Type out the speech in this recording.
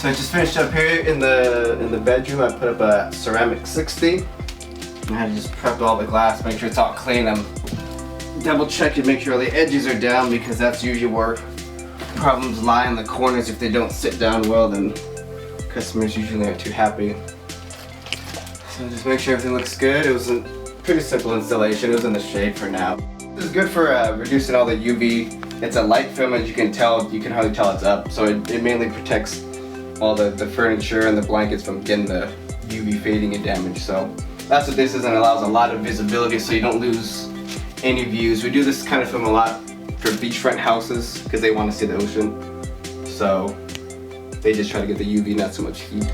So I just finished up here in the bedroom. I put up a ceramic 60. I had to just prep all the glass, make sure it's all clean. I'm double checking, make sure all the edges are down, because that's usually where problems lie in the corners. If they don't sit down well, then customers usually aren't too happy. So just make sure everything looks good. It was a pretty simple installation. It was in the shade for now. This is good for reducing all the UV. It's a light film, as you can tell. You can hardly tell it's up, so it mainly protects all the furniture and the blankets from getting the UV fading and damage. So that's what this is, and it allows a lot of visibility so you don't lose any views. We do this kind of film a lot for beachfront houses because they want to see the ocean. So they just try to get the UV, not so much heat.